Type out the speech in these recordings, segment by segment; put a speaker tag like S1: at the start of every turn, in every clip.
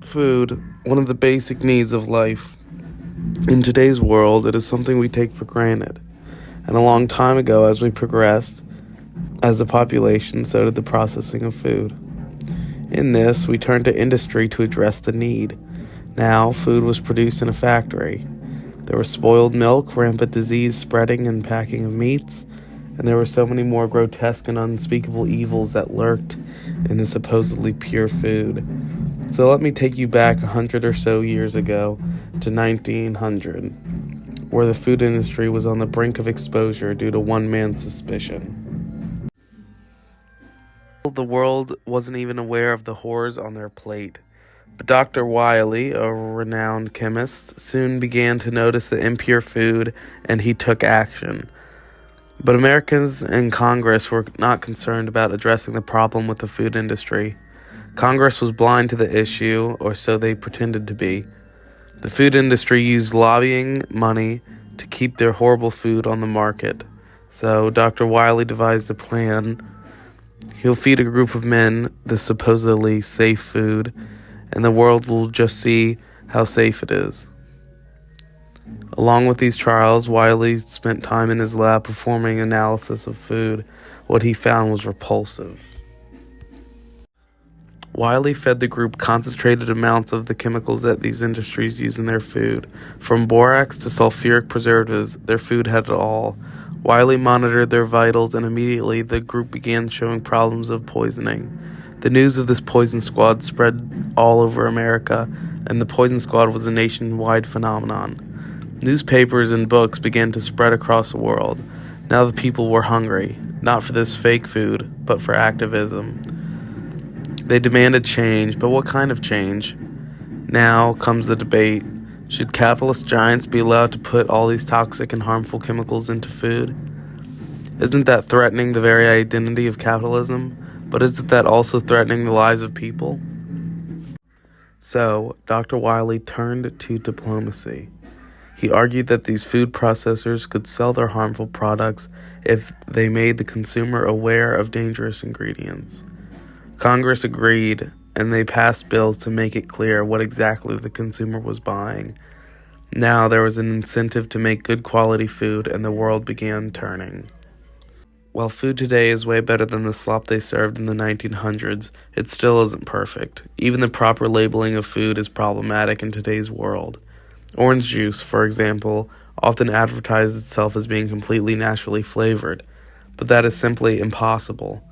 S1: Food, one of the basic needs of life. In today's world, it is something we take for granted. And a long time ago, as we progressed as a population, so did the processing of food. In this, we turned to industry to address the need. Now, food was produced in a factory. There was spoiled milk, rampant disease spreading and packing of meats, and there were so many more grotesque and unspeakable evils that lurked in the supposedly pure food. So let me take you back 100 or so years ago to 1900, where the food industry was on the brink of exposure due to one man's suspicion. The world wasn't even aware of the horrors on their plate. But Dr. Wiley, a renowned chemist, soon began to notice the impure food, and he took action. But Americans and Congress were not concerned about addressing the problem with the food industry. Congress was blind to the issue, or so they pretended to be. The food industry used lobbying money to keep their horrible food on the market. So Dr. Wiley devised a plan. He'll feed a group of men this supposedly safe food, and the world will just see how safe it is. Along with these trials, Wiley spent time in his lab performing analysis of food. What he found was repulsive. Wiley fed the group concentrated amounts of the chemicals that these industries use in their food. From borax to sulfuric preservatives, their food had it all. Wiley monitored their vitals, and immediately the group began showing problems of poisoning. The news of this poison squad spread all over America, and the poison squad was a nationwide phenomenon. Newspapers and books began to spread across the world. Now the people were hungry, not for this fake food, but for activism. They demanded change, but what kind of change? Now comes the debate. Should capitalist giants be allowed to put all these toxic and harmful chemicals into food? Isn't that threatening the very identity of capitalism? But isn't that also threatening the lives of people? So, Dr. Wiley turned to diplomacy. He argued that these food processors could sell their harmful products if they made the consumer aware of dangerous ingredients. Congress agreed, and they passed bills to make it clear what exactly the consumer was buying. Now there was an incentive to make good quality food, and the world began turning. While food today is way better than the slop they served in the 1900s, it still isn't perfect. Even the proper labeling of food is problematic in today's world. Orange juice, for example, often advertises itself as being completely naturally flavored, but that is simply impossible.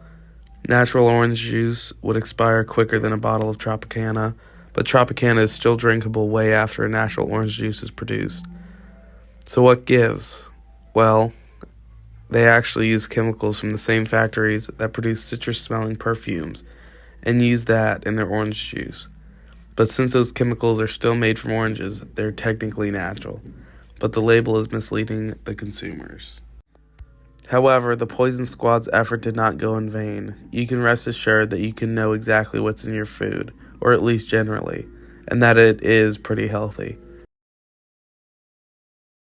S1: Natural orange juice would expire quicker than a bottle of Tropicana, but Tropicana is still drinkable way after a natural orange juice is produced. So what gives? Well, they actually use chemicals from the same factories that produce citrus-smelling perfumes and use that in their orange juice. But since those chemicals are still made from oranges, they're technically natural, but the label is misleading the consumers. However, the Poison Squad's effort did not go in vain. You can rest assured that you can know exactly what's in your food, or at least generally, and that it is pretty healthy.